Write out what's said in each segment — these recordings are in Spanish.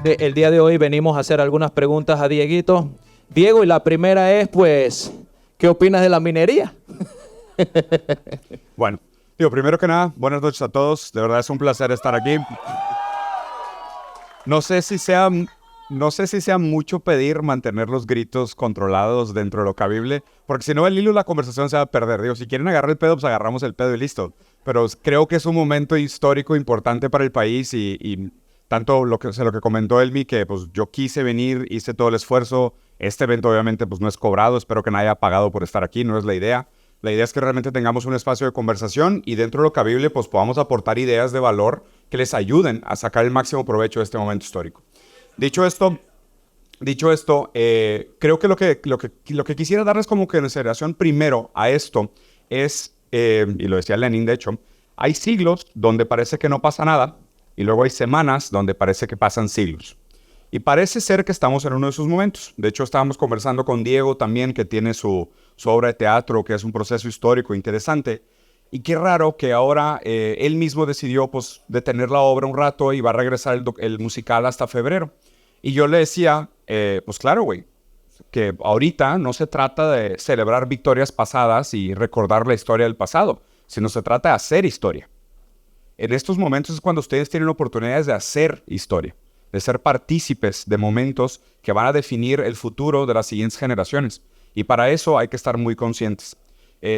El día de hoy venimos a hacer algunas preguntas a Dieguito. Diego, y la primera es, pues, ¿qué opinas de la minería? Bueno, primero que nada, buenas noches a todos. De verdad es un placer estar aquí. No sé si sea mucho pedir mantener los gritos controlados dentro de lo cabible, porque si no el hilo de la conversación se va a perder. Digo, si quieren agarrar el pedo, pues agarramos el pedo y listo. Pero creo que es un momento histórico importante para el país y tanto lo que comentó Elmi, que pues yo quise venir, hice todo el esfuerzo. Este evento obviamente pues no es cobrado, espero que nadie haya pagado por estar aquí, no es la idea. La idea es que realmente tengamos un espacio de conversación y dentro de lo cabible pues podamos aportar ideas de valor que les ayuden a sacar el máximo provecho de este momento histórico. Dicho esto, creo que lo que quisiera darles como consideración primero a esto es, y lo decía Lenin de hecho, hay siglos donde parece que no pasa nada y luego hay semanas donde parece que pasan siglos. Y parece ser que estamos en uno de esos momentos. De hecho, estábamos conversando con Diego también, que tiene su obra de teatro, que es un proceso histórico interesante. Y qué raro que ahora él mismo decidió pues, detener la obra un rato y va a regresar el musical hasta febrero. Y yo le decía, pues claro, güey, que ahorita no se trata de celebrar victorias pasadas y recordar la historia del pasado, sino se trata de hacer historia. En estos momentos es cuando ustedes tienen oportunidades de hacer historia, de ser partícipes de momentos que van a definir el futuro de las siguientes generaciones. Y para eso hay que estar muy conscientes.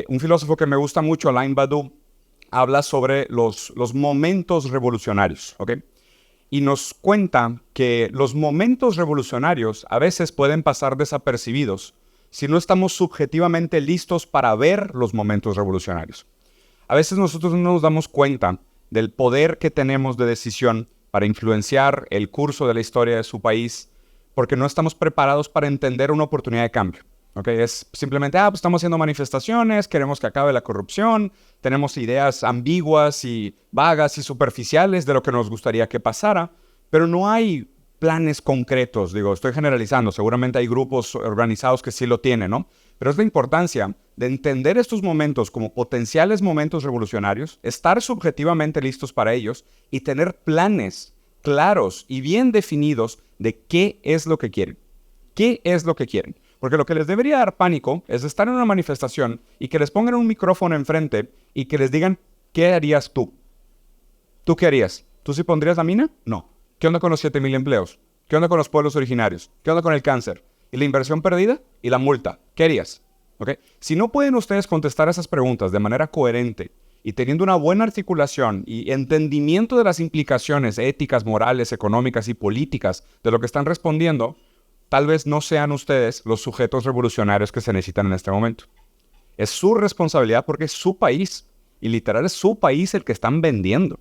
Un filósofo que me gusta mucho, Alain Badiou, habla sobre los momentos revolucionarios, ¿ok? Y nos cuenta que los momentos revolucionarios a veces pueden pasar desapercibidos si no estamos subjetivamente listos para ver los momentos revolucionarios. A veces nosotros no nos damos cuenta del poder que tenemos de decisión para influenciar el curso de la historia de su país, porque no estamos preparados para entender una oportunidad de cambio. ¿Okay? Es simplemente, pues estamos haciendo manifestaciones, queremos que acabe la corrupción, tenemos ideas ambiguas y vagas y superficiales de lo que nos gustaría que pasara, pero no hay planes concretos. Digo, estoy generalizando, seguramente hay grupos organizados que sí lo tienen, ¿no? Pero es la importancia de entender estos momentos como potenciales momentos revolucionarios, estar subjetivamente listos para ellos y tener planes claros y bien definidos de qué es lo que quieren. ¿Qué es lo que quieren? Porque lo que les debería dar pánico es estar en una manifestación y que les pongan un micrófono enfrente y que les digan, ¿qué harías tú? ¿Tú qué harías? ¿Tú sí pondrías la mina? No. ¿Qué onda con los 7,000 empleos? ¿Qué onda con los pueblos originarios? ¿Qué onda con el cáncer? ¿Y la inversión perdida? ¿Y la multa? ¿Qué harías? ¿Okay? Si no pueden ustedes contestar esas preguntas de manera coherente y teniendo una buena articulación y entendimiento de las implicaciones éticas, morales, económicas y políticas de lo que están respondiendo, tal vez no sean ustedes los sujetos revolucionarios que se necesitan en este momento. Es su responsabilidad porque es su país. Y literal es su país el que están vendiendo.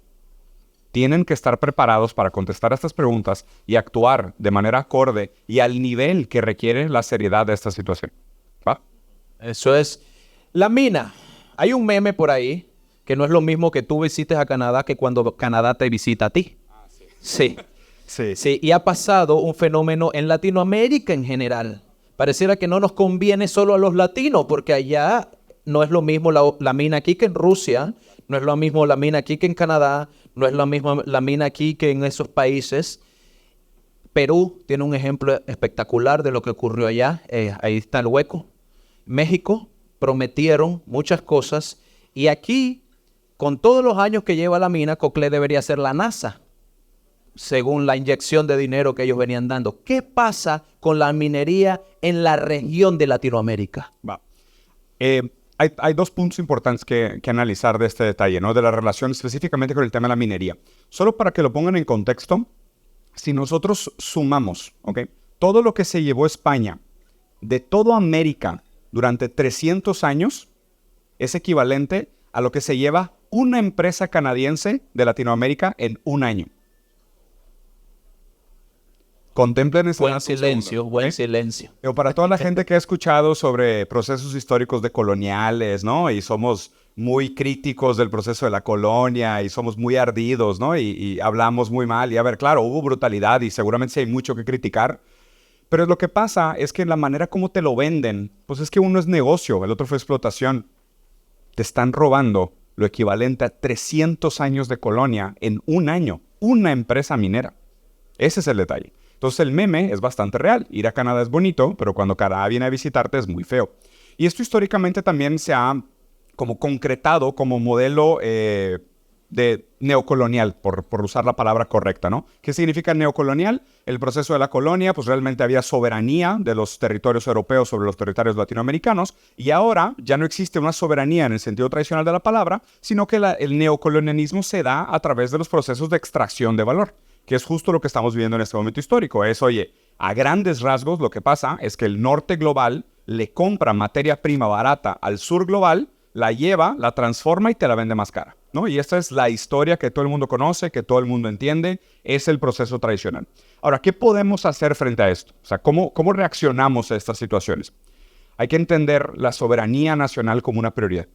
Tienen que estar preparados para contestar estas preguntas y actuar de manera acorde y al nivel que requiere la seriedad de esta situación. ¿Va? Eso es. La mina. Hay un meme por ahí que no es lo mismo que tú visites a Canadá que cuando Canadá te visita a ti. Sí. Sí, y ha pasado un fenómeno en Latinoamérica en general. Pareciera que no nos conviene solo a los latinos, porque allá no es lo mismo la mina aquí que en Rusia, no es lo mismo la mina aquí que en Canadá, no es lo mismo la mina aquí que en esos países. Perú tiene un ejemplo espectacular de lo que ocurrió allá. Ahí está el hueco. México prometieron muchas cosas y aquí, con todos los años que lleva la mina, Coclé debería ser la NASA, según la inyección de dinero que ellos venían dando. ¿Qué pasa con la minería en la región de Latinoamérica? Va. Hay dos puntos importantes que analizar de este detalle, ¿no? De la relación específicamente con el tema de la minería. Solo para que lo pongan en contexto, si nosotros sumamos, ¿okay? Todo lo que se llevó España de toda América durante 300 años es equivalente a lo que se lleva una empresa canadiense de Latinoamérica en un año. Contemplen ese buen silencio, segundo, buen silencio. Pero para toda la gente que ha escuchado sobre procesos históricos decoloniales, ¿no? Y somos muy críticos del proceso de la colonia y somos muy ardidos, ¿no? Y hablamos muy mal. Y a ver, claro, hubo brutalidad y seguramente sí hay mucho que criticar. Pero lo que pasa es que la manera como te lo venden, pues es que uno es negocio, el otro fue explotación. Te están robando lo equivalente a 300 años de colonia en un año. Una empresa minera. Ese es el detalle. Entonces el meme es bastante real. Ir a Canadá es bonito, pero cuando Canadá viene a visitarte es muy feo. Y esto históricamente también se ha como concretado como modelo de neocolonial, por usar la palabra correcta, ¿no? ¿Qué significa neocolonial? El proceso de la colonia, pues realmente había soberanía de los territorios europeos sobre los territorios latinoamericanos, y ahora ya no existe una soberanía en el sentido tradicional de la palabra, sino que el neocolonialismo se da a través de los procesos de extracción de valor, que es justo lo que estamos viviendo en este momento histórico. Es, oye, a grandes rasgos lo que pasa es que el norte global le compra materia prima barata al sur global, la lleva, la transforma y te la vende más cara, ¿no? Y esta es la historia que todo el mundo conoce, que todo el mundo entiende, es el proceso tradicional. Ahora, ¿qué podemos hacer frente a esto? O sea, ¿cómo reaccionamos a estas situaciones? Hay que entender la soberanía nacional como una prioridad.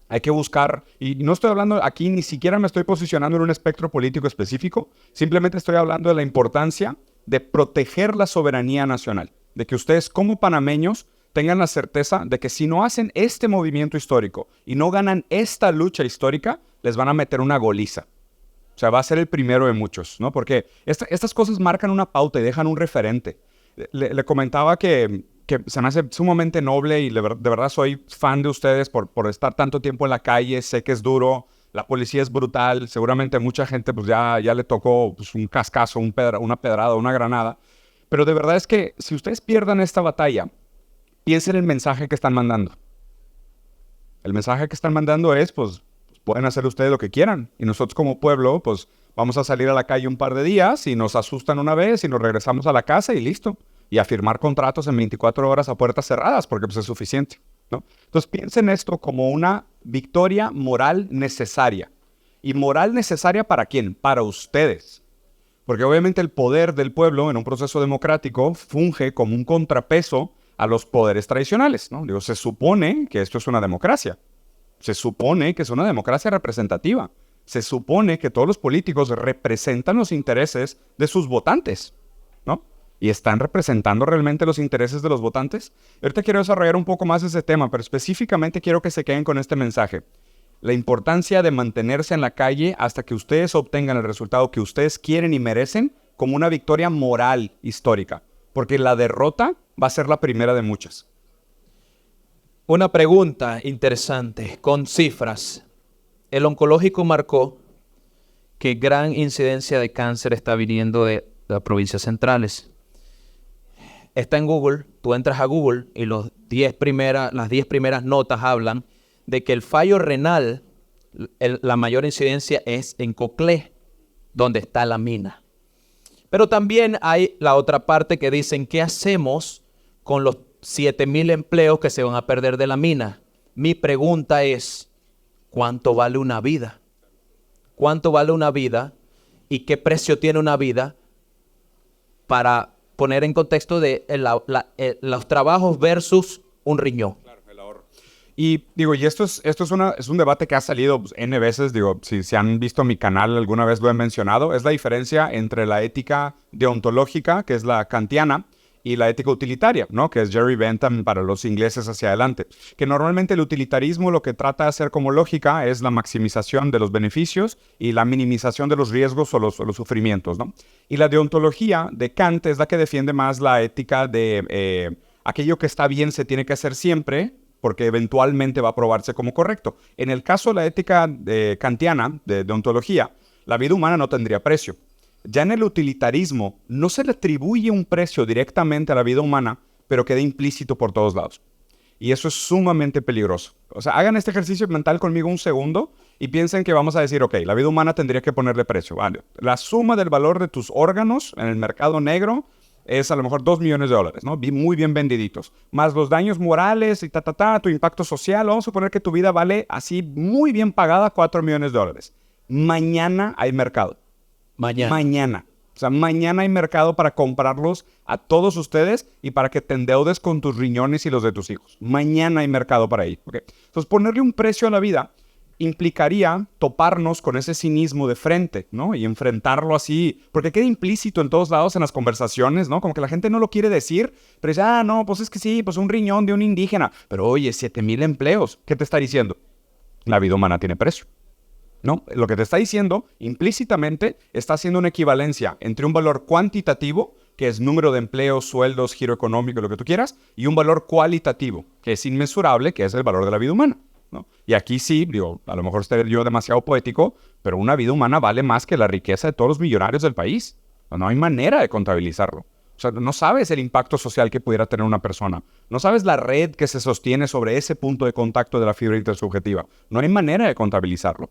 Hay que buscar, y no estoy hablando aquí, ni siquiera me estoy posicionando en un espectro político específico, simplemente estoy hablando de la importancia de proteger la soberanía nacional, de que ustedes como panameños tengan la certeza de que si no hacen este movimiento histórico y no ganan esta lucha histórica, les van a meter una goliza. O sea, va a ser el primero de muchos, ¿no? Porque estas cosas marcan una pauta y dejan un referente. Le comentaba que se me hace sumamente noble y de verdad soy fan de ustedes por estar tanto tiempo en la calle. Sé que es duro, la policía es brutal, seguramente mucha gente pues ya le tocó pues, un cascazo, una pedrada, una granada. Pero de verdad es que si ustedes pierdan esta batalla, piensen en el mensaje que están mandando. El mensaje que están mandando es, pues, pueden hacer ustedes lo que quieran. Y nosotros como pueblo, pues, vamos a salir a la calle un par de días y nos asustan una vez y nos regresamos a la casa y listo. Y a firmar contratos en 24 horas a puertas cerradas, porque pues es suficiente, ¿no? Entonces, piensen esto como una victoria moral necesaria. ¿Y moral necesaria para quién? Para ustedes. Porque obviamente el poder del pueblo en un proceso democrático funge como un contrapeso a los poderes tradicionales, ¿no? Digo, se supone que esto es una democracia. Se supone que es una democracia representativa. Se supone que todos los políticos representan los intereses de sus votantes, ¿no? ¿Y están representando realmente los intereses de los votantes? Ahorita quiero desarrollar un poco más ese tema, pero específicamente quiero que se queden con este mensaje. La importancia de mantenerse en la calle hasta que ustedes obtengan el resultado que ustedes quieren y merecen como una victoria moral histórica. Porque la derrota va a ser la primera de muchas. Una pregunta interesante, con cifras. El oncológico marcó que gran incidencia de cáncer está viniendo de las provincias centrales. Está en Google, tú entras a Google y las 10 primeras notas hablan de que el fallo renal, la mayor incidencia es en Coclé, donde está la mina. Pero también hay la otra parte que dicen, ¿qué hacemos con los 7,000 empleos que se van a perder de la mina? Mi pregunta es, ¿cuánto vale una vida? ¿Cuánto vale una vida? ¿Y qué precio tiene una vida? Para poner en contexto de los trabajos versus un riñón. Claro, el ahorro. Y digo, y esto es un debate que ha salido pues, N veces, digo, si han visto mi canal alguna vez lo he mencionado, es la diferencia entre la ética deontológica, que es la kantiana, y la ética utilitaria, ¿no? Que es Jerry Bentham para los ingleses hacia adelante. Que normalmente el utilitarismo lo que trata de hacer como lógica es la maximización de los beneficios y la minimización de los riesgos o los sufrimientos, ¿no? Y la deontología de Kant es la que defiende más la ética de aquello que está bien se tiene que hacer siempre, porque eventualmente va a probarse como correcto. En el caso de la ética kantiana, de deontología, la vida humana no tendría precio. Ya en el utilitarismo no se le atribuye un precio directamente a la vida humana, pero queda implícito por todos lados. Y eso es sumamente peligroso. O sea, hagan este ejercicio mental conmigo un segundo y piensen que vamos a decir, ok, la vida humana tendría que ponerle precio. Vale. La suma del valor de tus órganos en el mercado negro es a lo mejor $2 millones, ¿no? Muy bien vendiditos. Más los daños morales y tu impacto social. Vamos a suponer que tu vida vale así muy bien pagada $4 millones. Mañana hay mercado. Mañana. O sea, mañana hay mercado para comprarlos a todos ustedes y para que te endeudes con tus riñones y los de tus hijos. Mañana hay mercado para ello. ¿Okay? Entonces, ponerle un precio a la vida implicaría toparnos con ese cinismo de frente, ¿no? Y enfrentarlo así, porque queda implícito en todos lados en las conversaciones, ¿no? Como que la gente no lo quiere decir, pero dice, no, pues es que sí, pues un riñón de un indígena. Pero oye, 7,000 empleos, ¿qué te está diciendo? La vida humana tiene precio. ¿no? Lo que te está diciendo, implícitamente, está haciendo una equivalencia entre un valor cuantitativo, que es número de empleos, sueldos, giro económico, lo que tú quieras, y un valor cualitativo, que es inmensurable, que es el valor de la vida humana, ¿no? Y aquí sí, digo, a lo mejor estoy yo demasiado poético, pero una vida humana vale más que la riqueza de todos los millonarios del país. No hay manera de contabilizarlo. O sea, no sabes el impacto social que pudiera tener una persona. No sabes la red que se sostiene sobre ese punto de contacto de la fibra intersubjetiva. No hay manera de contabilizarlo.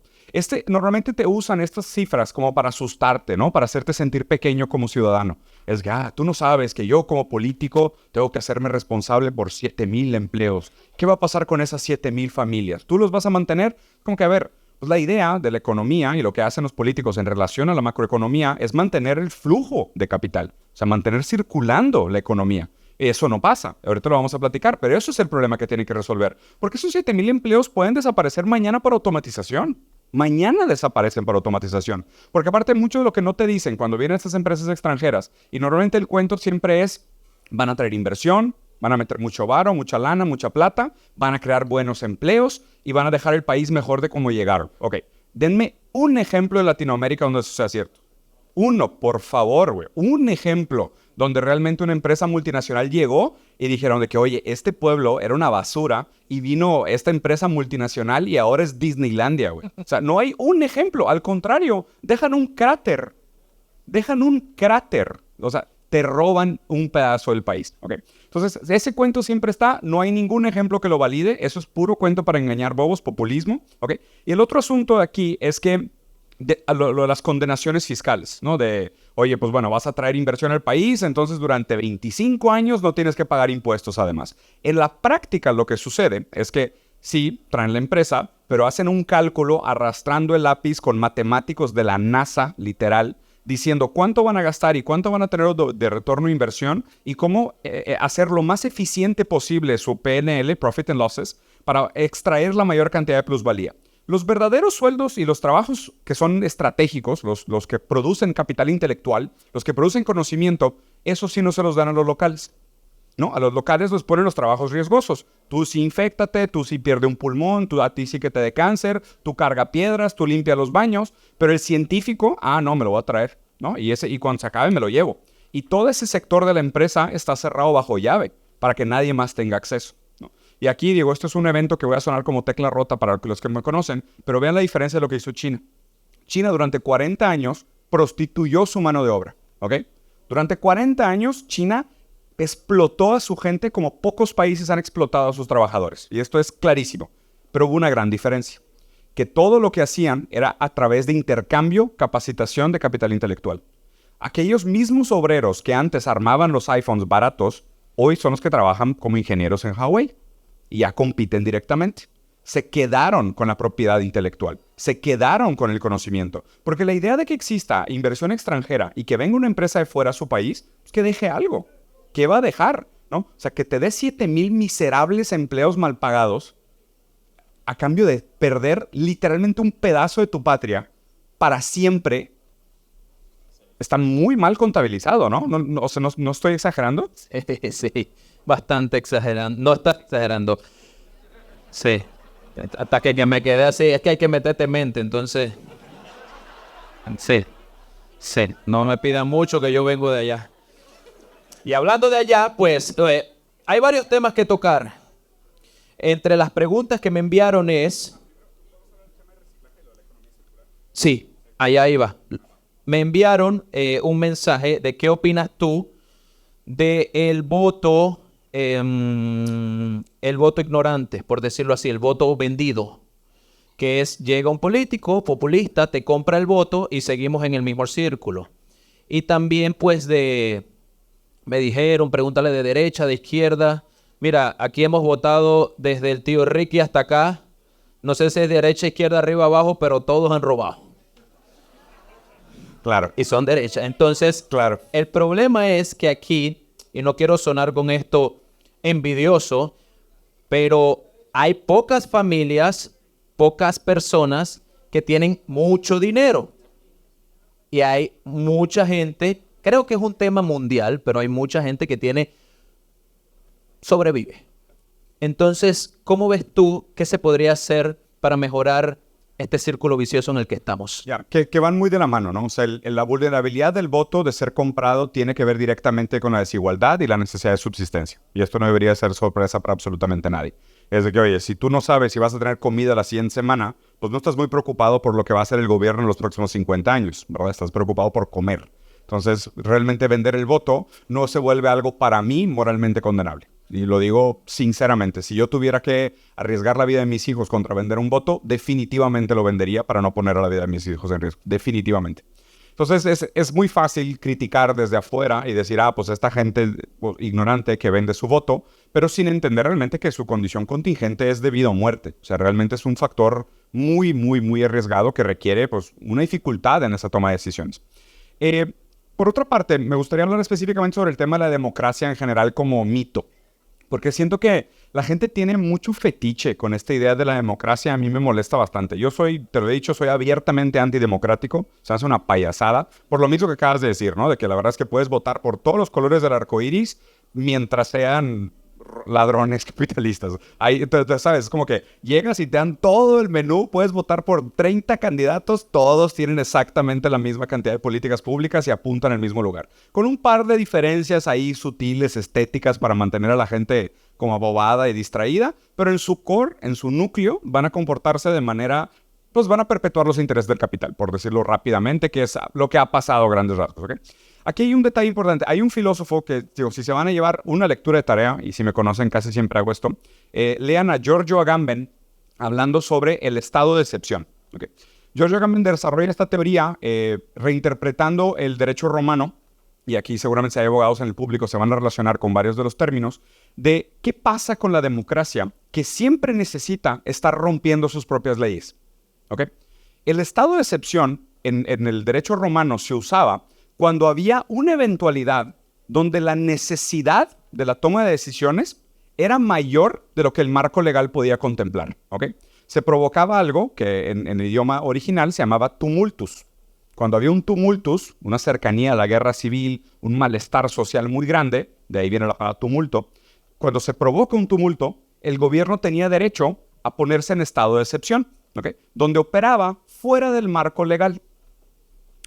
Normalmente te usan estas cifras como para asustarte, ¿no? Para hacerte sentir pequeño como ciudadano. Es que, tú no sabes que yo como político tengo que hacerme responsable por 7,000 empleos. ¿Qué va a pasar con esas 7,000 familias? ¿Tú los vas a mantener? Como que, a ver, pues la idea de la economía y lo que hacen los políticos en relación a la macroeconomía es mantener el flujo de capital. O sea, mantener circulando la economía. Eso no pasa. Ahorita lo vamos a platicar, pero eso es el problema que tienen que resolver. Porque esos 7,000 empleos pueden desaparecer mañana por automatización. Mañana desaparecen por automatización. Porque aparte mucho de lo que no te dicen cuando vienen estas empresas extranjeras, y normalmente el cuento siempre es, van a traer inversión, van a meter mucho varo, mucha lana, mucha plata, van a crear buenos empleos y van a dejar el país mejor de cómo llegaron. Ok, denme un ejemplo de Latinoamérica donde eso sea cierto. Uno, por favor, güey. Un ejemplo donde realmente una empresa multinacional llegó y dijeron de que, oye, este pueblo era una basura y vino esta empresa multinacional y ahora es Disneylandia, güey. O sea, no hay un ejemplo. Al contrario, dejan un cráter. Dejan un cráter. O sea, te roban un pedazo del país. Okay. Entonces, ese cuento siempre está. No hay ningún ejemplo que lo valide. Eso es puro cuento para engañar bobos, populismo. Okay. Y el otro asunto de aquí es que de las condenaciones fiscales, ¿no? De, oye, pues bueno, vas a traer inversión al país, entonces durante 25 años no tienes que pagar impuestos además. En la práctica lo que sucede es que sí, traen la empresa, pero hacen un cálculo arrastrando el lápiz con matemáticos de la NASA, literal, diciendo cuánto van a gastar y cuánto van a tener de retorno de inversión y cómo hacer lo más eficiente posible su PNL, Profit and Losses, para extraer la mayor cantidad de plusvalía. Los verdaderos sueldos y los trabajos que son estratégicos, los que producen capital intelectual, los que producen conocimiento, eso sí no se los dan a los locales, ¿no? A los locales les ponen los trabajos riesgosos. Tú sí inféctate, tú sí pierde un pulmón, a ti sí que te dé cáncer, tú carga piedras, tú limpia los baños, pero el científico, no, me lo voy a traer, ¿no? Y cuando se acabe me lo llevo. Y todo ese sector de la empresa está cerrado bajo llave para que nadie más tenga acceso. Y aquí, digo, esto es un evento que voy a sonar como tecla rota para los que me conocen, pero vean la diferencia de lo que hizo China. China durante 40 años prostituyó su mano de obra, ¿ok? Durante 40 años, China explotó a su gente como pocos países han explotado a sus trabajadores. Y esto es clarísimo. Pero hubo una gran diferencia. Que todo lo que hacían era a través de intercambio, capacitación de capital intelectual. Aquellos mismos obreros que antes armaban los iPhones baratos, hoy son los que trabajan como ingenieros en Huawei. Y ya compiten directamente. Se quedaron con la propiedad intelectual. Se quedaron con el conocimiento. Porque la idea de que exista inversión extranjera y que venga una empresa de fuera a su país, es que deje algo. ¿Qué va a dejar? ¿No? O sea, que te dé 7,000 miserables empleos mal pagados a cambio de perder literalmente un pedazo de tu patria para siempre. Está muy mal contabilizado, ¿no? O sea, no estoy exagerando. Sí, bastante exagerando. No estás exagerando. Sí. Hasta que me quedé así. Es que hay que meterte mente, entonces. Sí. Sí. No me pidan mucho que yo vengo de allá. Y hablando de allá, pues, hay varios temas que tocar. Entre las preguntas que me enviaron es... Sí, allá iba. Me enviaron un mensaje de qué opinas tú del voto, el voto ignorante, por decirlo así, el voto vendido, que es, llega un político populista, te compra el voto y seguimos en el mismo círculo. Y también, pues, me dijeron, pregúntale de derecha, de izquierda. Mira, aquí hemos votado desde el tío Ricky hasta acá. No sé si es derecha, izquierda, arriba, abajo, pero todos han robado. Claro. Y son derechas. Entonces, claro. El problema es que aquí, y no quiero sonar con esto envidioso, pero hay pocas familias, pocas personas que tienen mucho dinero. Y hay mucha gente, creo que es un tema mundial, pero hay mucha gente que sobrevive. Entonces, ¿cómo ves tú qué se podría hacer para mejorar este círculo vicioso en el que estamos. Ya, que van muy de la mano, ¿no? O sea, la vulnerabilidad del voto de ser comprado tiene que ver directamente con la desigualdad y la necesidad de subsistencia. Y esto no debería ser sorpresa para absolutamente nadie. Es de que, oye, si tú no sabes si vas a tener comida la siguiente semana, pues no estás muy preocupado por lo que va a hacer el gobierno en los próximos 50 años, ¿verdad? Estás preocupado por comer. Entonces, realmente vender el voto no se vuelve algo para mí moralmente condenable. Y lo digo sinceramente, si yo tuviera que arriesgar la vida de mis hijos contra vender un voto, definitivamente lo vendería para no poner a la vida de mis hijos en riesgo. Definitivamente. Entonces es muy fácil criticar desde afuera y decir, pues esta gente ignorante que vende su voto, pero sin entender realmente que su condición contingente es de vida o muerte. O sea, realmente es un factor muy, muy, muy arriesgado que requiere pues, una dificultad en esa toma de decisiones. Por otra parte, me gustaría hablar específicamente sobre el tema de la democracia en general como mito. Porque siento que la gente tiene mucho fetiche con esta idea de la democracia. A mí me molesta bastante. Yo te lo he dicho, soy abiertamente antidemocrático. O sea, es una payasada. Por lo mismo que acabas de decir, ¿no? De que la verdad es que puedes votar por todos los colores del arco iris mientras sean ladrones capitalistas. Ahí, ¿sabes? Es como que llegas y te dan todo el menú, puedes votar por 30 candidatos, todos tienen exactamente la misma cantidad de políticas públicas y apuntan al mismo lugar. Con un par de diferencias ahí sutiles, estéticas, para mantener a la gente como abobada y distraída, pero en su core, en su núcleo, van a comportarse de manera... pues van a perpetuar los intereses del capital, por decirlo rápidamente, que es lo que ha pasado a grandes rasgos, ¿ok? Aquí hay un detalle importante. Hay un filósofo que, digo, si se van a llevar una lectura de tarea, y si me conocen casi siempre hago esto, lean a Giorgio Agamben hablando sobre el estado de excepción, ¿ok? Giorgio Agamben desarrolla esta teoría reinterpretando el derecho romano, y aquí seguramente si hay abogados en el público se van a relacionar con varios de los términos, de qué pasa con la democracia que siempre necesita estar rompiendo sus propias leyes. ¿Okay? El estado de excepción en el derecho romano se usaba cuando había una eventualidad donde la necesidad de la toma de decisiones era mayor de lo que el marco legal podía contemplar. ¿Okay? Se provocaba algo que en el idioma original se llamaba tumultus. Cuando había un tumultus, una cercanía a la guerra civil, un malestar social muy grande, de ahí viene la palabra tumulto, cuando se provoca un tumulto, el gobierno tenía derecho a ponerse en estado de excepción. ¿Okay? Donde operaba fuera del marco legal.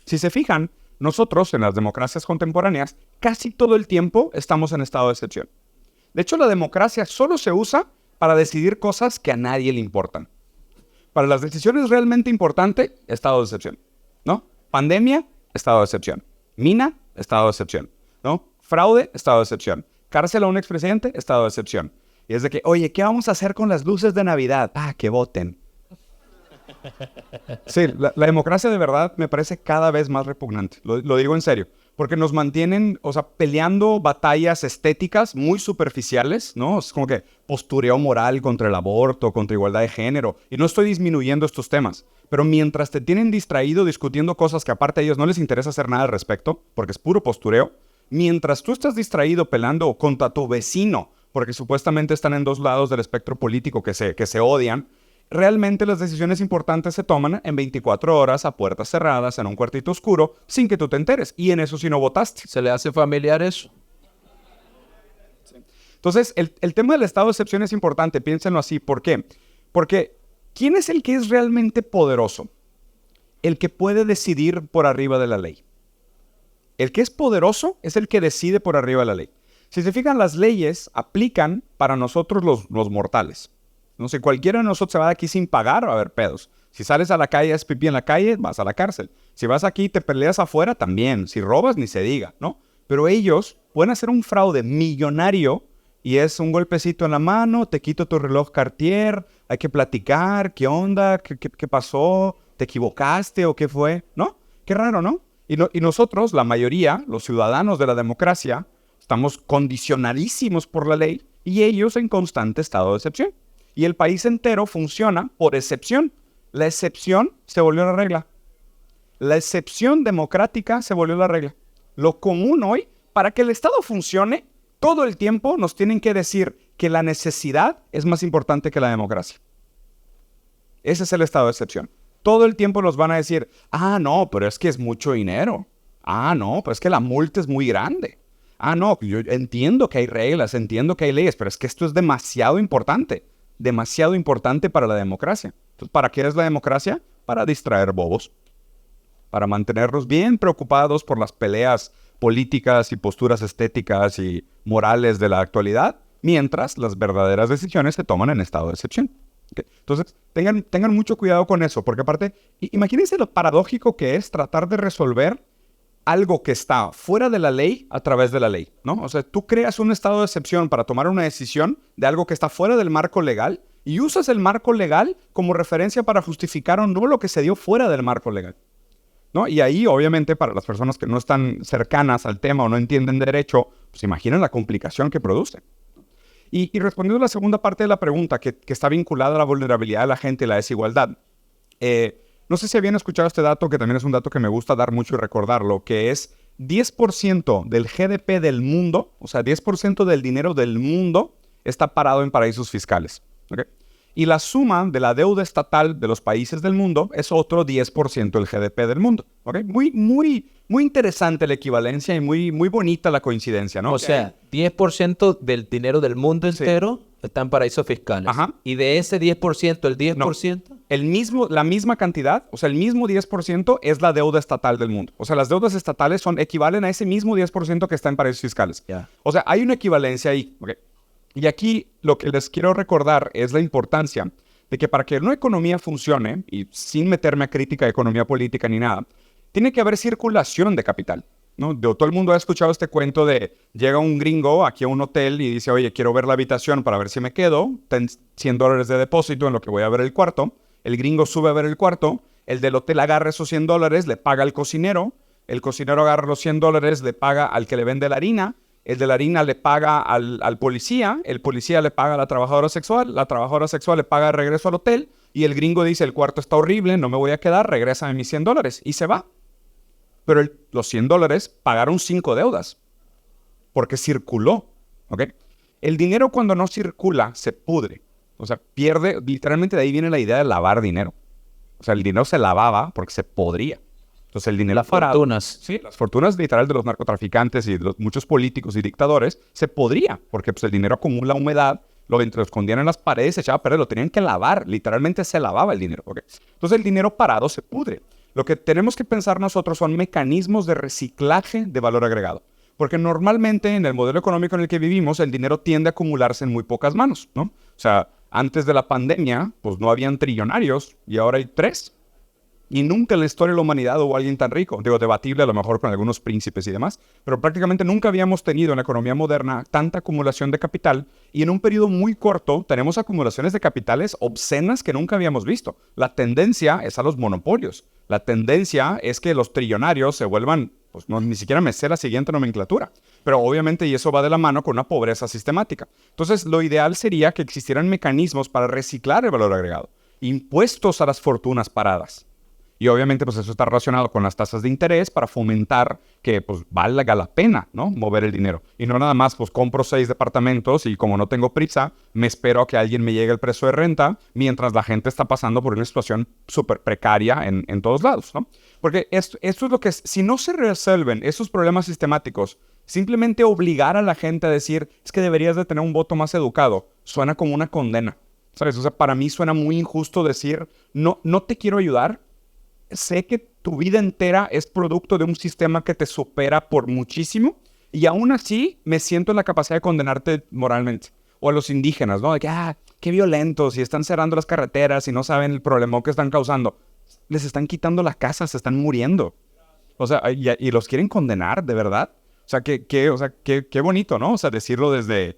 Si se fijan, nosotros en las democracias contemporáneas casi todo el tiempo estamos en estado de excepción. De hecho, la democracia solo se usa para decidir cosas que a nadie le importan. Para las decisiones realmente importantes, estado de excepción, ¿no? Pandemia, estado de excepción. Mina, estado de excepción, ¿no? Fraude, estado de excepción. Cárcel a un expresidente, estado de excepción. Y es de que, oye, ¿qué vamos a hacer con las luces de Navidad? Que voten. Sí, la democracia de verdad me parece cada vez más repugnante. Lo digo en serio. Porque nos mantienen, o sea, peleando batallas estéticas muy superficiales, ¿no? Es como que postureo moral contra el aborto, contra igualdad de género. Y no estoy disminuyendo estos temas. Pero mientras te tienen distraído discutiendo cosas que aparte a ellos no les interesa hacer nada al respecto, porque es puro postureo, mientras tú estás distraído peleando contra tu vecino, porque supuestamente están en dos lados del espectro político que se odian, realmente las decisiones importantes se toman en 24 horas a puertas cerradas, en un cuartito oscuro, sin que tú te enteres. Y en eso sí no votaste. ¿Se le hace familiar eso? Sí. Entonces, el tema del estado de excepción es importante. Piénsenlo así. ¿Por qué? Porque ¿quién es el que es realmente poderoso? El que puede decidir por arriba de la ley. El que es poderoso es el que decide por arriba de la ley. Si se fijan, las leyes aplican para nosotros los mortales. No sé, cualquiera de nosotros se va de aquí sin pagar, va a haber pedos. Si sales a la calle, es pipí en la calle, vas a la cárcel. Si vas aquí y te peleas afuera, también. Si robas, ni se diga, ¿no? Pero ellos pueden hacer un fraude millonario y es un golpecito en la mano, te quito tu reloj Cartier, hay que platicar, ¿qué onda? ¿Qué pasó? ¿Te equivocaste o qué fue? ¿No? Qué raro, ¿no? Y nosotros, la mayoría, los ciudadanos de la democracia, estamos condicionadísimos por la ley y ellos en constante estado de excepción. Y el país entero funciona por excepción. La excepción se volvió la regla. La excepción democrática se volvió la regla. Lo común hoy, para que el Estado funcione, todo el tiempo nos tienen que decir que la necesidad es más importante que la democracia. Ese es el estado de excepción. Todo el tiempo nos van a decir, no, pero es que es mucho dinero. No, pero es que la multa es muy grande. No, yo entiendo que hay reglas, entiendo que hay leyes, pero es que esto es demasiado importante. demasiado importante para la democracia. Entonces, ¿para qué es la democracia? Para distraer bobos, para mantenerlos bien preocupados por las peleas políticas y posturas estéticas y morales de la actualidad, mientras las verdaderas decisiones se toman en estado de excepción. ¿Okay? Entonces, tengan mucho cuidado con eso, porque aparte, imagínense lo paradójico que es tratar de resolver algo que está fuera de la ley a través de la ley, ¿no? O sea, tú creas un estado de excepción para tomar una decisión de algo que está fuera del marco legal y usas el marco legal como referencia para justificar o no lo que se dio fuera del marco legal, ¿no? Y ahí, obviamente, para las personas que no están cercanas al tema o no entienden derecho, pues imaginen la complicación que produce. Y respondiendo a la segunda parte de la pregunta, que está vinculada a la vulnerabilidad de la gente y la desigualdad, no sé si habían escuchado este dato, que también es un dato que me gusta dar mucho y recordarlo, que es 10% del GDP del mundo, o sea, 10% del dinero del mundo está parado en paraísos fiscales. ¿Okay? Y la suma de la deuda estatal de los países del mundo es otro 10% del GDP del mundo. ¿Okay? Muy interesante la equivalencia y muy bonita la coincidencia, ¿no? O sea, 10% del dinero del mundo entero está en paraísos fiscales. Ajá. Y de ese 10%, el 10%... No. La misma cantidad, o sea, el mismo 10% es la deuda estatal del mundo. O sea, las deudas estatales equivalen a ese mismo 10% que está en paraísos fiscales. Yeah. O sea, hay una equivalencia ahí. Okay. Y aquí lo que les quiero recordar es la importancia de que para que una economía funcione, y sin meterme a crítica de economía política ni nada, tiene que haber circulación de capital, ¿no? Todo el mundo ha escuchado este cuento de llega un gringo aquí a un hotel y dice, oye, quiero ver la habitación para ver si me quedo, ten $100 de depósito en lo que voy a ver el cuarto. El gringo sube a ver el cuarto, el del hotel agarra esos $100, le paga al cocinero, el cocinero agarra los $100, le paga al que le vende la harina, el de la harina le paga al policía, el policía le paga a la trabajadora sexual le paga de regreso al hotel, y el gringo dice, el cuarto está horrible, no me voy a quedar, regrésame mis $100, y se va. Pero los $100 pagaron 5 deudas, porque circuló, ¿ok? El dinero cuando no circula se pudre, o sea, pierde, literalmente de ahí viene la idea de lavar dinero. O sea, el dinero se lavaba porque se podría. Entonces el dinero las fortunas. Sí, las fortunas literal de los narcotraficantes y de muchos políticos y dictadores se podría, porque pues, el dinero acumula humedad, lo escondían en las paredes, se echaba a perder, lo tenían que lavar, literalmente se lavaba el dinero. ¿Okay? Entonces el dinero parado se pudre. Lo que tenemos que pensar nosotros son mecanismos de reciclaje de valor agregado. Porque normalmente en el modelo económico en el que vivimos, el dinero tiende a acumularse en muy pocas manos, ¿no? O sea, antes de la pandemia, pues no habían trillonarios y ahora hay 3. Y nunca en la historia de la humanidad hubo alguien tan rico. Digo, debatible a lo mejor con algunos príncipes y demás, pero prácticamente nunca habíamos tenido en la economía moderna tanta acumulación de capital, y en un periodo muy corto tenemos acumulaciones de capitales obscenas que nunca habíamos visto. La tendencia es a los monopolios. La tendencia es que los trillonarios se vuelvan, pues no, ni siquiera me sé la siguiente nomenclatura, pero obviamente y eso va de la mano con una pobreza sistemática. Entonces, lo ideal sería que existieran mecanismos para reciclar el valor agregado, impuestos a las fortunas paradas. Y obviamente pues eso está relacionado con las tasas de interés para fomentar que pues valga la pena, ¿no? Mover el dinero. Y no nada más pues compro 6 departamentos y como no tengo prisa, me espero a que alguien me llegue el precio de renta mientras la gente está pasando por una situación súper precaria en todos lados, ¿no? Porque esto es lo que si no se resuelven esos problemas sistemáticos, simplemente obligar a la gente a decir es que deberías de tener un voto más educado, suena como una condena, ¿sabes? O sea, para mí suena muy injusto decir no te quiero ayudar. Sé que tu vida entera es producto de un sistema que te supera por muchísimo y aún así me siento en la capacidad de condenarte moralmente. O a los indígenas, ¿no? De que, qué violentos y están cerrando las carreteras y no saben el problema que están causando. Les están quitando la casa, se están muriendo. O sea, y los quieren condenar, ¿de verdad? O sea, qué bonito, ¿no? O sea, decirlo desde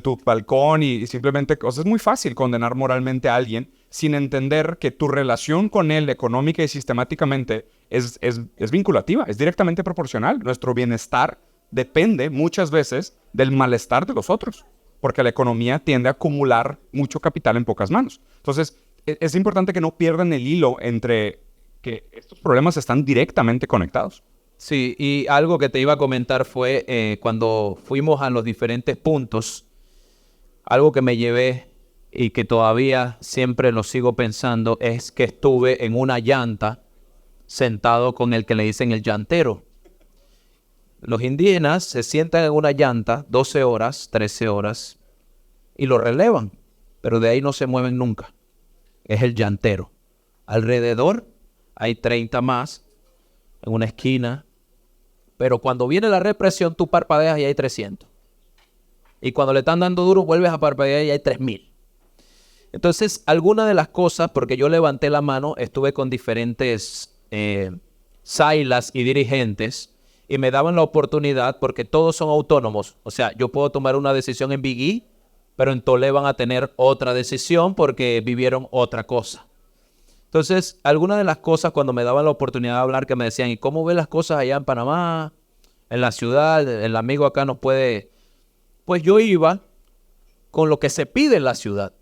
tu balcón y simplemente, o sea, es muy fácil condenar moralmente a alguien sin entender que tu relación con él económica y sistemáticamente es vinculativa, es directamente proporcional. Nuestro bienestar depende muchas veces del malestar de los otros, porque la economía tiende a acumular mucho capital en pocas manos. Entonces, es importante que no pierdan el hilo entre que estos problemas están directamente conectados. Sí, y algo que te iba a comentar fue cuando fuimos a los diferentes puntos, algo que me llevé y que todavía siempre lo sigo pensando es que estuve en una llanta sentado con el que le dicen el llantero. Los indígenas se sientan en una llanta 12 horas, 13 horas y lo relevan. pero de ahí no se mueven nunca. Es el llantero. Alrededor hay 30 más en una esquina, pero cuando viene la represión tú parpadeas y hay 300. Y cuando le están dando duro vuelves a parpadear y hay 3000. Entonces, algunas de las cosas, porque yo levanté la mano, estuve con diferentes sailas y dirigentes y me daban la oportunidad porque todos son autónomos. O sea, yo puedo tomar una decisión en Big E, pero en Tolé van a tener otra decisión porque vivieron otra cosa. Entonces, algunas de las cosas cuando me daban la oportunidad de hablar que me decían, ¿y cómo ven las cosas allá en Panamá, en la ciudad? El amigo acá nos puede... Pues yo iba con lo que se pide en la ciudad.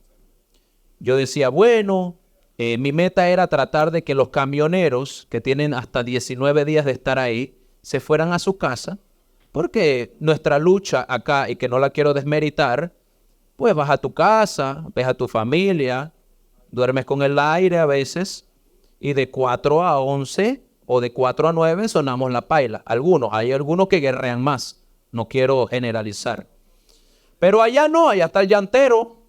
Yo decía, bueno, mi meta era tratar de que los camioneros que tienen hasta 19 días de estar ahí se fueran a su casa, porque nuestra lucha acá, y que no la quiero desmeritar, pues vas a tu casa, ves a tu familia, duermes con el aire a veces, y de 4 a 11 o de 4 a 9 sonamos la paila. Hay algunos que guerrean más, no quiero generalizar. Pero allá no, allá está el llantero,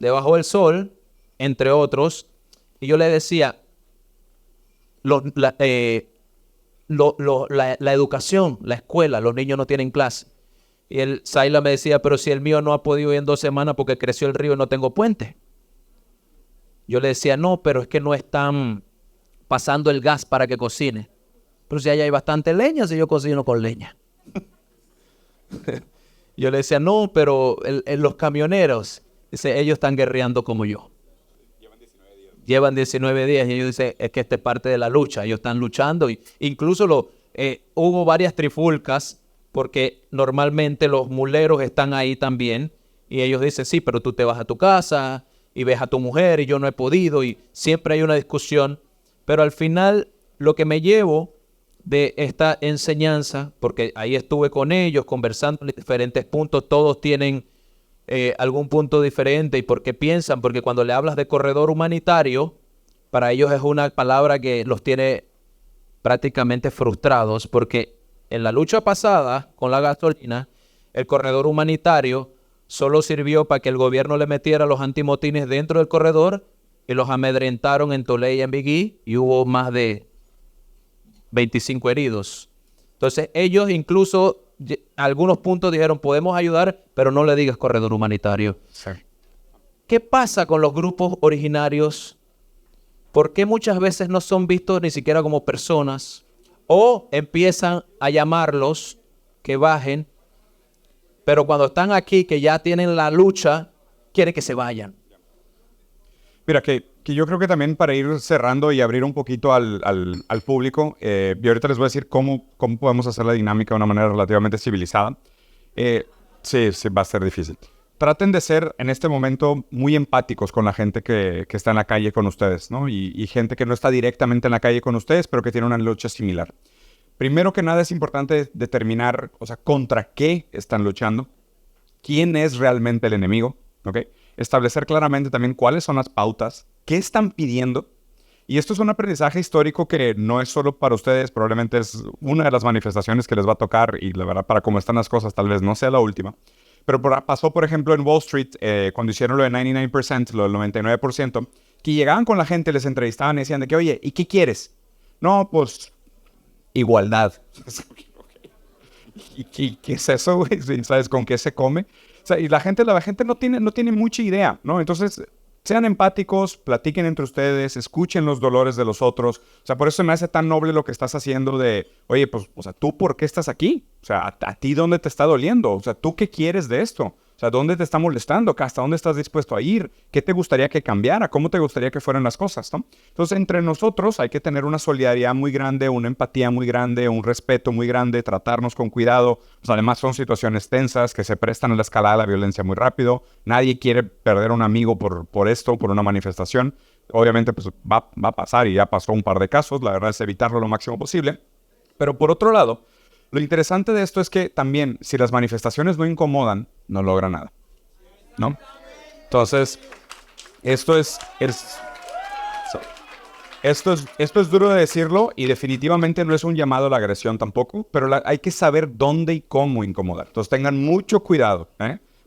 debajo del sol, entre otros, y yo le decía, la educación, la escuela, los niños no tienen clase. Y el Saila me decía, pero si el mío no ha podido ir en 2 semanas porque creció el río y no tengo puente. Yo le decía, no, pero es que no están pasando el gas para que cocine. Pero si allá hay bastante leña, si yo cocino con leña. Yo le decía, no, pero los camioneros, dice, ellos están guerreando como yo. Llevan 19 días y ellos dicen, es que esta es parte de la lucha. Ellos están luchando. Y incluso hubo varias trifulcas porque normalmente los muleros están ahí también. Y ellos dicen, sí, pero tú te vas a tu casa y ves a tu mujer y yo no he podido. Y siempre hay una discusión. Pero al final lo que me llevo de esta enseñanza, porque ahí estuve con ellos conversando en diferentes puntos, todos tienen algún punto diferente. ¿Y por qué piensan? Porque cuando le hablas de corredor humanitario, para ellos es una palabra que los tiene prácticamente frustrados, porque en la lucha pasada con la gasolina, el corredor humanitario solo sirvió para que el gobierno le metiera los antimotines dentro del corredor y los amedrentaron en Tolé y en Big E, y hubo más de 25 heridos. Entonces ellos incluso algunos puntos dijeron, podemos ayudar, pero no le digas corredor humanitario. Sí. ¿Qué pasa con los grupos originarios? ¿Por qué muchas veces no son vistos ni siquiera como personas? O empiezan a llamarlos que bajen, pero cuando están aquí, que ya tienen la lucha, quieren que se vayan. Mira, que yo creo que también para ir cerrando y abrir un poquito al público, yo ahorita les voy a decir cómo podemos hacer la dinámica de una manera relativamente civilizada. Sí, va a ser difícil. Traten de ser en este momento muy empáticos con la gente que está en la calle con ustedes, ¿no? Y gente que no está directamente en la calle con ustedes, pero que tiene una lucha similar. Primero que nada es importante determinar, o sea, contra qué están luchando, quién es realmente el enemigo, ¿ok? Establecer claramente también cuáles son las pautas, qué están pidiendo. Y esto es un aprendizaje histórico que no es solo para ustedes, probablemente es una de las manifestaciones que les va a tocar, y la verdad, para cómo están las cosas, tal vez no sea la última. Pero pasó, por ejemplo, en Wall Street, cuando hicieron lo de 99%, lo del 99%, que llegaban con la gente, les entrevistaban y decían de que, oye, ¿y qué quieres? No, pues, igualdad. ¿Y qué es eso, güey? ¿Sabes con qué se come? O sea, y la gente no tiene mucha idea, ¿no? Entonces, sean empáticos, platiquen entre ustedes, escuchen los dolores de los otros. O sea, por eso me hace tan noble lo que estás haciendo de, oye, pues, o sea, ¿tú por qué estás aquí? O sea, ¿a ti dónde te está doliendo? O sea, ¿tú qué quieres de esto? O sea, ¿dónde te está molestando? ¿Hasta dónde estás dispuesto a ir? ¿Qué te gustaría que cambiara? ¿Cómo te gustaría que fueran las cosas, no? Entonces, entre nosotros hay que tener una solidaridad muy grande, una empatía muy grande, un respeto muy grande, tratarnos con cuidado. Pues además son situaciones tensas que se prestan a la escalada de la violencia muy rápido. Nadie quiere perder a un amigo por esto, por una manifestación. Obviamente, pues va a pasar, y ya pasó un par de casos. La verdad es evitarlo lo máximo posible. Pero por otro lado, lo interesante de esto es que también, si las manifestaciones no incomodan, no logra nada, ¿no? Entonces, esto es duro de decirlo, y definitivamente no es un llamado a la agresión tampoco, pero hay que saber dónde y cómo incomodar. Entonces, tengan mucho cuidado,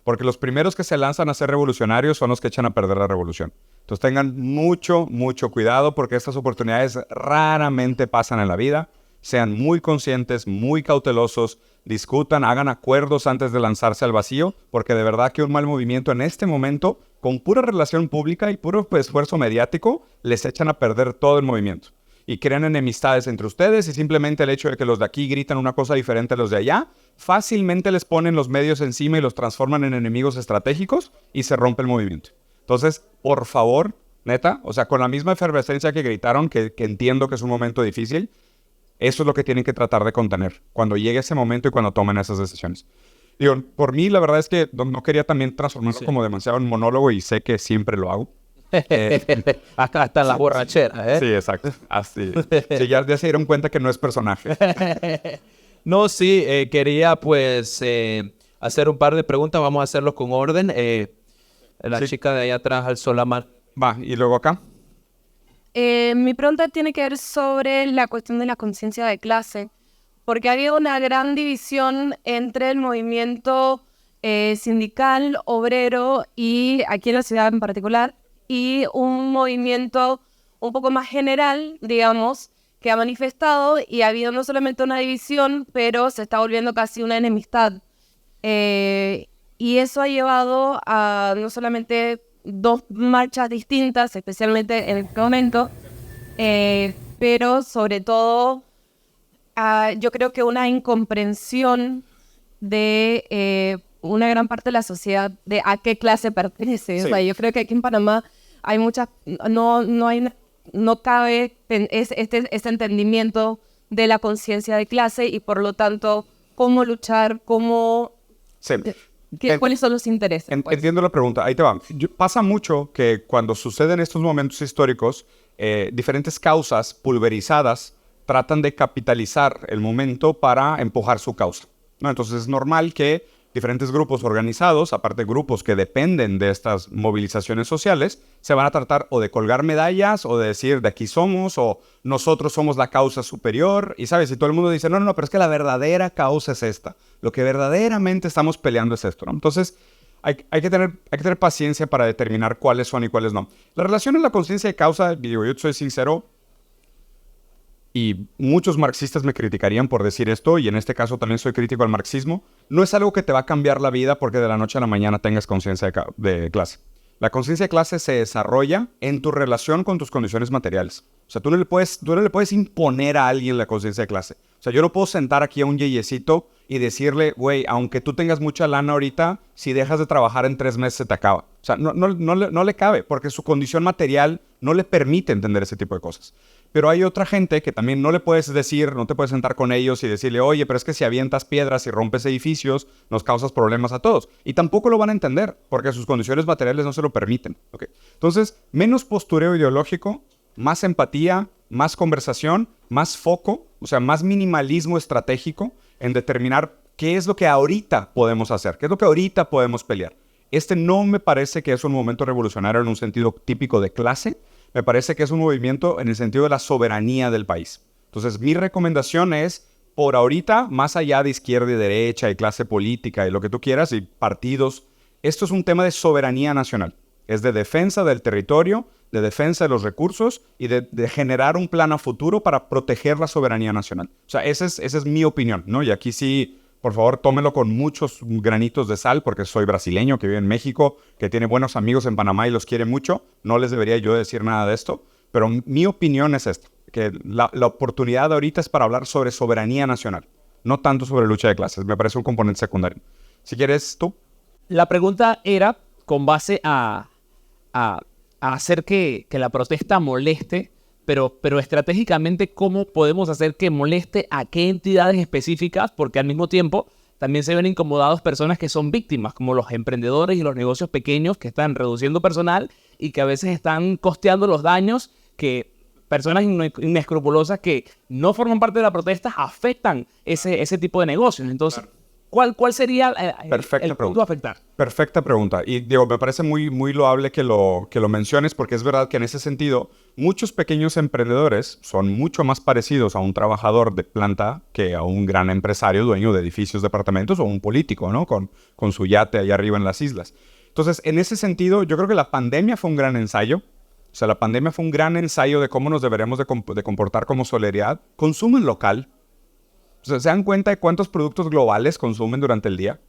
porque los primeros que se lanzan a ser revolucionarios son los que echan a perder la revolución. Entonces tengan mucho, mucho cuidado porque estas oportunidades raramente pasan en la vida. Sean muy conscientes, muy cautelosos, discutan, hagan acuerdos antes de lanzarse al vacío, porque de verdad que un mal movimiento en este momento, con pura relación pública y puro esfuerzo mediático, les echan a perder todo el movimiento. Y crean enemistades entre ustedes y simplemente el hecho de que los de aquí gritan una cosa diferente a los de allá, fácilmente les ponen los medios encima y los transforman en enemigos estratégicos y se rompe el movimiento. Entonces, por favor, neta, o sea, con la misma efervescencia que gritaron, que entiendo que es un momento difícil, eso es lo que tienen que tratar de contener cuando llegue ese momento y cuando tomen esas decisiones. Digo, por mí, la verdad es que no quería también transformarlo como demasiado en monólogo y sé que siempre lo hago. Acá están las borracheras, ¿eh? Sí, exacto. Así. Sí, ya se dieron cuenta que no es personaje. No, sí, quería pues hacer un par de preguntas. Vamos a hacerlos con orden. La chica de allá atrás alzó la mano. Va, y luego acá. Mi pregunta tiene que ver sobre la cuestión de la conciencia de clase, porque había una gran división entre el movimiento sindical, obrero y aquí en la ciudad en particular, y un movimiento un poco más general, digamos, que ha manifestado y ha habido no solamente una división, pero se está volviendo casi una enemistad. Y eso ha llevado a no solamente dos marchas distintas, especialmente en este momento, pero sobre todo yo creo que una incomprensión de una gran parte de la sociedad de a qué clase pertenece. Sí. O sea, yo creo que aquí en Panamá hay muchas, no cabe este entendimiento de la conciencia de clase y por lo tanto cómo luchar, Sí. ¿cuáles son los intereses? Pues? Entiendo la pregunta, ahí te va. Pasa mucho que cuando suceden estos momentos históricos, diferentes causas pulverizadas tratan de capitalizar el momento para empujar su causa, ¿no? Entonces es normal que diferentes grupos organizados, aparte grupos que dependen de estas movilizaciones sociales, se van a tratar o de colgar medallas o de decir de aquí somos o nosotros somos la causa superior. Y sabes, y todo el mundo dice, no, pero es que la verdadera causa es esta. Lo que verdaderamente estamos peleando es esto, ¿no? Entonces hay que tener paciencia para determinar cuáles son y cuáles no. La relación en la conciencia de causa, digo, yo soy sincero, y muchos marxistas me criticarían por decir esto, y en este caso también soy crítico al marxismo, no es algo que te va a cambiar la vida porque de la noche a la mañana tengas conciencia de clase. La conciencia de clase se desarrolla en tu relación con tus condiciones materiales. O sea, tú no le puedes imponer a alguien la conciencia de clase. O sea, yo no puedo sentar aquí a un yeyecito y decirle, güey, aunque tú tengas mucha lana ahorita, si dejas de trabajar en 3 meses se te acaba. O sea, no le cabe porque su condición material no le permite entender ese tipo de cosas. Pero hay otra gente que también no le puedes decir, no te puedes sentar con ellos y decirle, oye, pero es que si avientas piedras y rompes edificios, nos causas problemas a todos. Y tampoco lo van a entender, porque sus condiciones materiales no se lo permiten. ¿Okay? Entonces, menos postureo ideológico, más empatía, más conversación, más foco, o sea, más minimalismo estratégico en determinar qué es lo que ahorita podemos hacer, qué es lo que ahorita podemos pelear. Este no me parece que es un momento revolucionario en un sentido típico de clase. Me parece que es un movimiento en el sentido de la soberanía del país. Entonces, mi recomendación es, por ahorita, más allá de izquierda y derecha y clase política y lo que tú quieras y partidos, esto es un tema de soberanía nacional. Es de defensa del territorio, de defensa de los recursos y de generar un plan a futuro para proteger la soberanía nacional. O sea, esa es mi opinión, ¿no? Y aquí sí, por favor, tómelo con muchos granitos de sal, porque soy brasileño, que vive en México, que tiene buenos amigos en Panamá y los quiere mucho. No les debería yo decir nada de esto, pero mi opinión es esta, que la oportunidad ahorita es para hablar sobre soberanía nacional, no tanto sobre lucha de clases. Me parece un componente secundario. Si quieres, tú. La pregunta era con base a hacer que la protesta moleste, pero estratégicamente, ¿cómo podemos hacer que moleste a qué entidades específicas? Porque al mismo tiempo también se ven incomodados personas que son víctimas, como los emprendedores y los negocios pequeños que están reduciendo personal y que a veces están costeando los daños que personas inescrupulosas que no forman parte de la protesta afectan ese tipo de negocios. Entonces, ¿Cuál sería Perfecta el punto pregunta. a afectar? Perfecta pregunta. Y digo, me parece muy loable que lo menciones porque es verdad que en ese sentido muchos pequeños emprendedores son mucho más parecidos a un trabajador de planta que a un gran empresario dueño de edificios, departamentos o un político, ¿no? Con su yate allá arriba en las islas. Entonces, en ese sentido, yo creo que la pandemia fue un gran ensayo. O sea, la pandemia fue un gran ensayo de cómo nos deberemos de comportar como solidaridad. Consumen local. O sea, ¿se dan cuenta de cuántos productos globales consumen durante el día?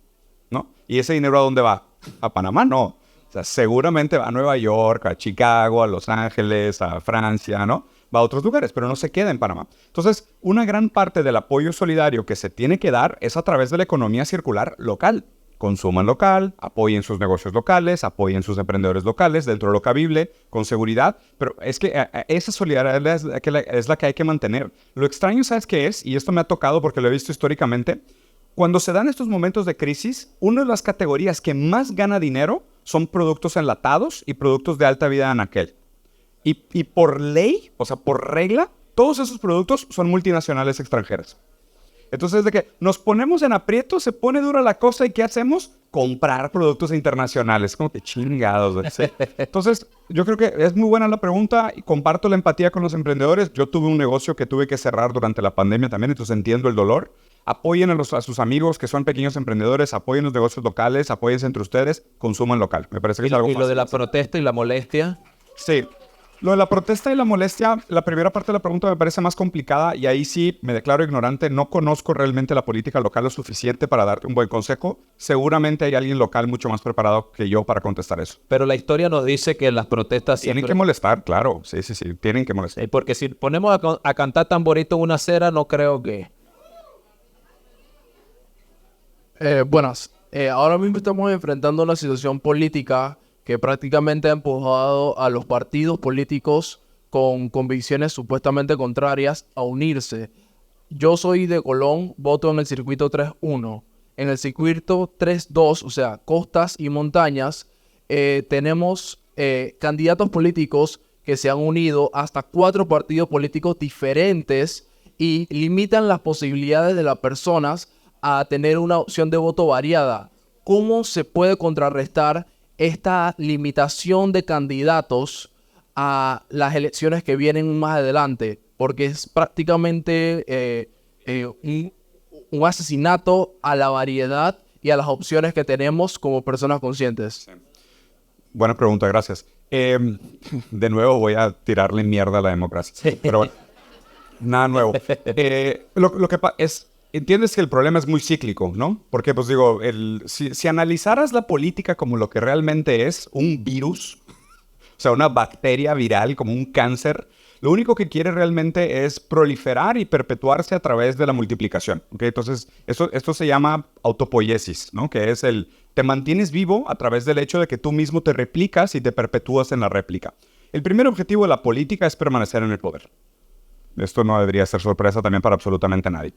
¿No? ¿Y ese dinero a dónde va? ¿A Panamá? No. O sea, seguramente va a Nueva York, a Chicago, a Los Ángeles, a Francia, ¿no? Va a otros lugares, pero no se queda en Panamá. Entonces, una gran parte del apoyo solidario que se tiene que dar es a través de la economía circular local. Consuman local, apoyen sus negocios locales, apoyen sus emprendedores locales, dentro de lo cabible, con seguridad. Pero es que esa solidaridad es la que hay que mantener. Lo extraño, ¿sabes qué es? Y esto me ha tocado porque lo he visto históricamente. Cuando se dan estos momentos de crisis, una de las categorías que más gana dinero son productos enlatados y productos de alta vida en aquel. Y por ley, o sea, por regla, todos esos productos son multinacionales extranjeras. Entonces, de que nos ponemos en aprietos, se pone dura la cosa y ¿qué hacemos? Comprar productos internacionales. Como que chingados, güey. Sí. Entonces, yo creo que es muy buena la pregunta y comparto la empatía con los emprendedores. Yo tuve un negocio que tuve que cerrar durante la pandemia también, entonces entiendo el dolor. Apoyen a sus amigos que son pequeños emprendedores, apoyen los negocios locales, apóyense entre ustedes, consuman local. Me parece que es algo Y lo fácil de la hacer. protesta y la molestia. Sí. Lo de la protesta y la molestia, la primera parte de la pregunta me parece más complicada y ahí sí me declaro ignorante. No conozco realmente la política local lo suficiente para darte un buen consejo. Seguramente hay alguien local mucho más preparado que yo para contestar eso. Pero la historia nos dice que las protestas Tienen siempre... que molestar, claro. Sí, tienen que molestar. Porque si ponemos a cantar tamborito en una acera, no creo que... Buenas. Ahora mismo estamos enfrentando una situación política que prácticamente ha empujado a los partidos políticos con convicciones supuestamente contrarias a unirse. Yo soy de Colón, voto en el circuito 3-1. En el circuito 3-2, o sea, costas y montañas, tenemos candidatos políticos que se han unido hasta 4 partidos políticos diferentes y limitan las posibilidades de las personas a tener una opción de voto variada. ¿Cómo se puede contrarrestar esta limitación de candidatos a las elecciones que vienen más adelante? Porque es prácticamente un asesinato a la variedad y a las opciones que tenemos como personas conscientes. Buena pregunta, gracias. De nuevo voy a tirarle mierda a la democracia. Pero bueno, nada nuevo. Lo que es... Entiendes que el problema es muy cíclico, ¿no? Porque, pues digo, si analizaras la política como lo que realmente es, un virus, o sea, una bacteria viral como un cáncer, lo único que quiere realmente es proliferar y perpetuarse a través de la multiplicación, ¿ok? Entonces, esto se llama autopoiesis, ¿no? Que es te mantienes vivo a través del hecho de que tú mismo te replicas y te perpetúas en la réplica. El primer objetivo de la política es permanecer en el poder. Esto no debería ser sorpresa también para absolutamente nadie.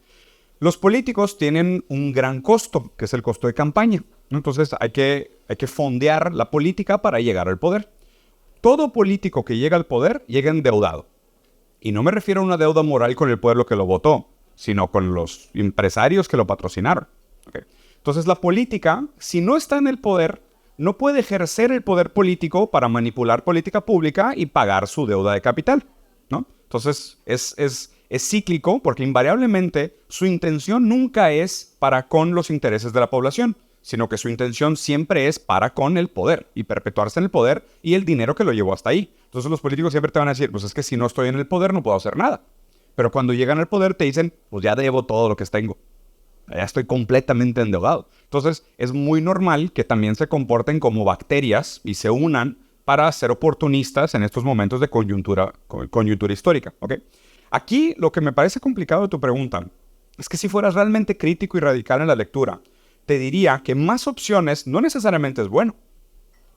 Los políticos tienen un gran costo, que es el costo de campaña. Entonces hay que fondear la política para llegar al poder. Todo político que llega al poder llega endeudado. Y no me refiero a una deuda moral con el pueblo que lo votó, sino con los empresarios que lo patrocinaron. ¿Okay? Entonces la política, si no está en el poder, no puede ejercer el poder político para manipular política pública y pagar su deuda de capital, ¿no? Entonces es cíclico porque invariablemente su intención nunca es para con los intereses de la población, sino que su intención siempre es para con el poder y perpetuarse en el poder y el dinero que lo llevó hasta ahí. Entonces los políticos siempre te van a decir, pues es que si no estoy en el poder no puedo hacer nada. Pero cuando llegan al poder te dicen, pues ya debo todo lo que tengo. Ya estoy completamente endeudado. Entonces es muy normal que también se comporten como bacterias y se unan para ser oportunistas en estos momentos de coyuntura histórica, ¿ok? Aquí lo que me parece complicado de tu pregunta es que si fueras realmente crítico y radical en la lectura, te diría que más opciones no necesariamente es bueno,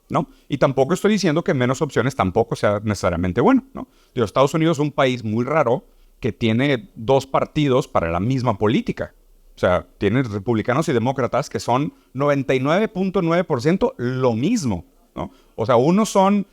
¿no? Y tampoco estoy diciendo que menos opciones tampoco sea necesariamente bueno, ¿no? Digo, Estados Unidos es un país muy raro que tiene 2 partidos para la misma política. O sea, tiene republicanos y demócratas que son 99.9% lo mismo, ¿no? O sea, unos son,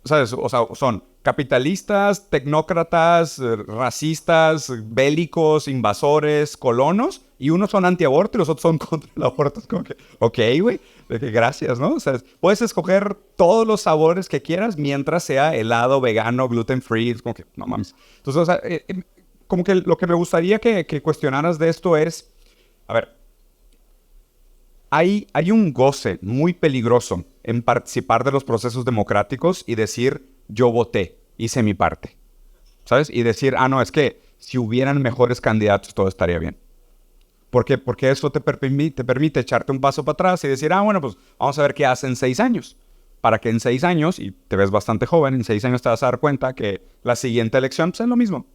¿sabes? O sea, son capitalistas, tecnócratas, racistas, bélicos, invasores, colonos, y unos son antiaborto y los otros son contra el aborto. Es como que, ok, güey, gracias, ¿no? O sea, puedes escoger todos los sabores que quieras mientras sea helado, vegano, gluten free. Es como que, no mames. Entonces, o sea, como que lo que me gustaría que cuestionaras de esto es, a ver, hay un goce muy peligroso en participar de los procesos democráticos y decir, yo voté, hice mi parte, ¿sabes? Y decir, no, es que si hubieran mejores candidatos todo estaría bien. ¿Por qué? Porque eso te permite echarte un paso para atrás y decir, bueno, pues vamos a ver qué hace en 6 años. Para que en 6 años, y te ves bastante joven, en 6 años te vas a dar cuenta que la siguiente elección pues, es lo mismo,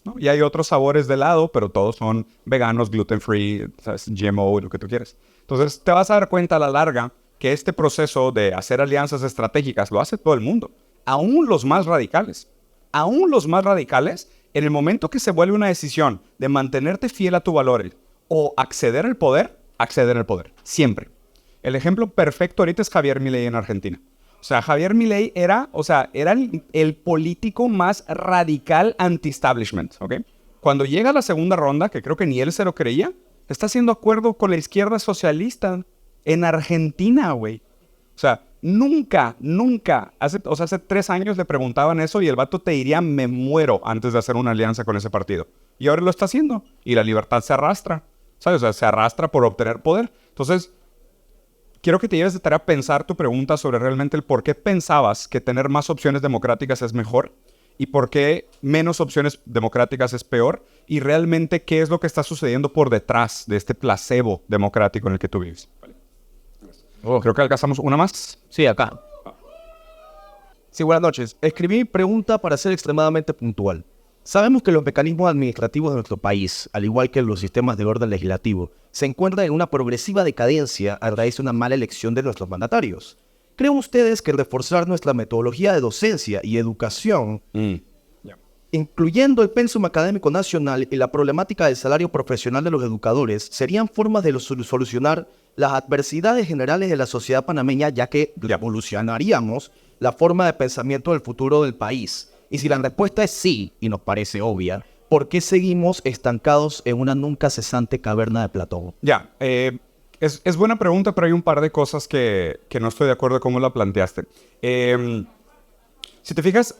¿no? Y hay otros sabores de helado, pero todos son veganos, gluten free, ¿sabes? GMO, lo que tú quieras. Entonces te vas a dar cuenta a la larga que este proceso de hacer alianzas estratégicas lo hace todo el mundo. Aún los más radicales, en el momento que se vuelve una decisión de mantenerte fiel a tus valores o acceder al poder, siempre. El ejemplo perfecto ahorita es Javier Milei en Argentina. O sea, Javier Milei era el político más radical anti-establishment, ¿ok? Cuando llega a la segunda ronda, que creo que ni él se lo creía, está haciendo acuerdo con la izquierda socialista en Argentina, güey. O sea, nunca, hace 3 años le preguntaban eso y el vato te diría, me muero antes de hacer una alianza con ese partido. Y ahora lo está haciendo. Y la libertad se arrastra, ¿sabes? O sea, se arrastra por obtener poder. Entonces, quiero que te lleves de tarea a pensar tu pregunta sobre realmente el por qué pensabas que tener más opciones democráticas es mejor y por qué menos opciones democráticas es peor y realmente qué es lo que está sucediendo por detrás de este placebo democrático en el que tú vives. Creo que alcanzamos una más. Sí, acá. Sí, buenas noches. Escribí mi pregunta para ser extremadamente puntual. Sabemos que los mecanismos administrativos de nuestro país, al igual que los sistemas de orden legislativo, se encuentran en una progresiva decadencia a raíz de una mala elección de nuestros mandatarios. ¿Creen ustedes que reforzar nuestra metodología de docencia y educación, incluyendo el pensum académico nacional y la problemática del salario profesional de los educadores, serían formas de solucionar las adversidades generales de la sociedad panameña, ya que revolucionaríamos la forma de pensamiento del futuro del país? Y si la respuesta es sí, y nos parece obvia, ¿por qué seguimos estancados en una nunca cesante caverna de Platón? Es buena pregunta, pero hay un par de cosas que no estoy de acuerdo con cómo la planteaste. Si te fijas,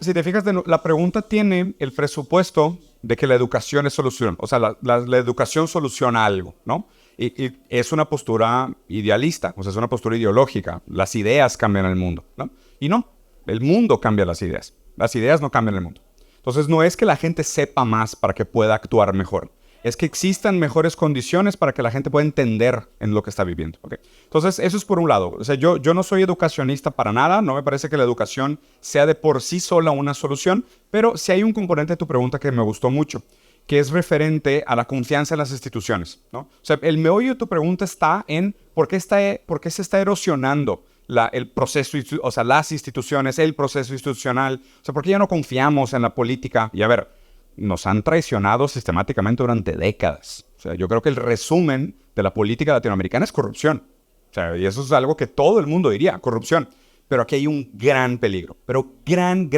la pregunta tiene el presupuesto de que la educación es solución. O sea, la educación soluciona algo, ¿no? Y es una postura idealista, o sea, es una postura ideológica. Las ideas cambian el mundo, ¿no? Y no, el mundo cambia las ideas. Las ideas no cambian el mundo. Entonces, no es que la gente sepa más para que pueda actuar mejor. Es que existan mejores condiciones para que la gente pueda entender en lo que está viviendo, ¿okay? Entonces, eso es por un lado. O sea, yo no soy educacionista para nada. No me parece que la educación sea de por sí sola una solución. Pero sí hay un componente de tu pregunta que me gustó mucho, que es referente a la confianza en las instituciones, ¿no? O sea, el meollo de tu pregunta está en por qué se está erosionando el proceso, o sea, las instituciones, el proceso institucional. O sea, ¿por qué ya no confiamos en la política? Y a ver, nos han traicionado sistemáticamente durante décadas. O sea, yo creo que el resumen de la política latinoamericana es corrupción. O sea, y eso es algo que todo el mundo diría, corrupción. Pero aquí hay un gran peligro. Pero gran.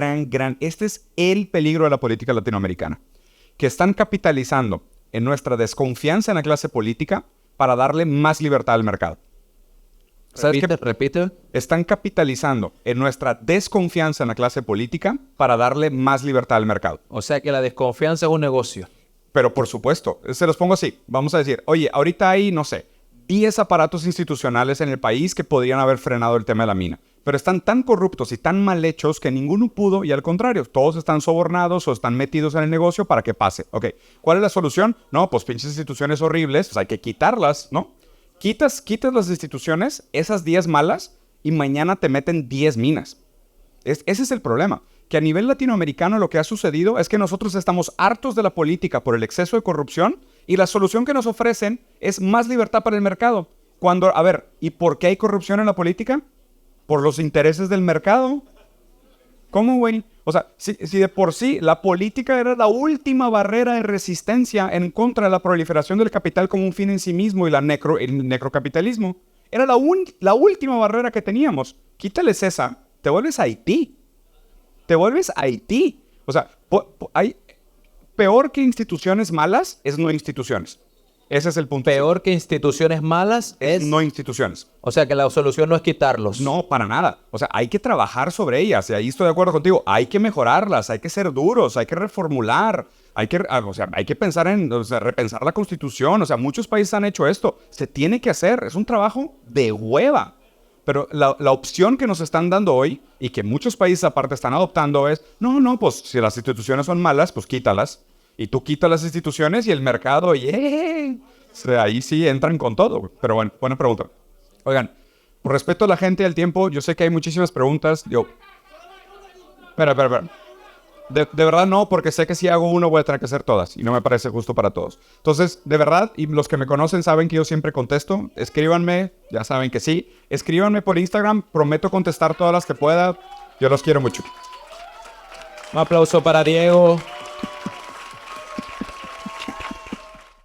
Este es el peligro de la política latinoamericana. Que están capitalizando en nuestra desconfianza en la clase política para darle más libertad al mercado. Repite. Están capitalizando en nuestra desconfianza en la clase política para darle más libertad al mercado. O sea que la desconfianza es un negocio. Pero por supuesto, se los pongo así. Vamos a decir, oye, ahorita hay, no sé, 10 aparatos institucionales en el país que podrían haber frenado el tema de la mina. Pero están tan corruptos y tan mal hechos que ninguno pudo y al contrario, todos están sobornados o están metidos en el negocio para que pase. Ok, ¿cuál es la solución? No, pues pinches instituciones horribles, pues hay que quitarlas, ¿no? Quitas las instituciones, esas 10 malas, y mañana te meten 10 minas. Ese es el problema. Que a nivel latinoamericano lo que ha sucedido es que nosotros estamos hartos de la política por el exceso de corrupción y la solución que nos ofrecen es más libertad para el mercado. Cuando, a ver, ¿y por qué hay corrupción en la política? Por los intereses del mercado. ¿Cómo, güey? O sea, si de por sí la política era la última barrera de resistencia en contra de la proliferación del capital como un fin en sí mismo y el necrocapitalismo, era la última barrera que teníamos. Quítales esa, te vuelves a Haití. te vuelves Haití. O sea, hay peor que instituciones malas es no instituciones. Ese es el punto. Peor que instituciones malas es... No instituciones. O sea, que la solución no es quitarlos. No, para nada. O sea, hay que trabajar sobre ellas. Y ahí estoy de acuerdo contigo. Hay que mejorarlas, hay que ser duros, hay que reformular. Hay que pensar repensar la Constitución. O sea, muchos países han hecho esto. Se tiene que hacer. Es un trabajo de hueva. Pero la opción que nos están dando hoy y que muchos países aparte están adoptando es, no, pues si las instituciones son malas, pues quítalas. Y tú quitas las instituciones y el mercado, ¡yeah! O sea, ahí sí entran con todo. Pero bueno, buena pregunta. Oigan, por respeto a la gente y al tiempo, yo sé que hay muchísimas preguntas. Espera. De verdad no, porque sé que si hago uno voy a tener que hacer todas. Y no me parece justo para todos. Entonces, de verdad, y los que me conocen saben que yo siempre contesto. Escríbanme, ya saben que sí. Escríbanme por Instagram, prometo contestar todas las que pueda. Yo los quiero mucho. Un aplauso para Diego.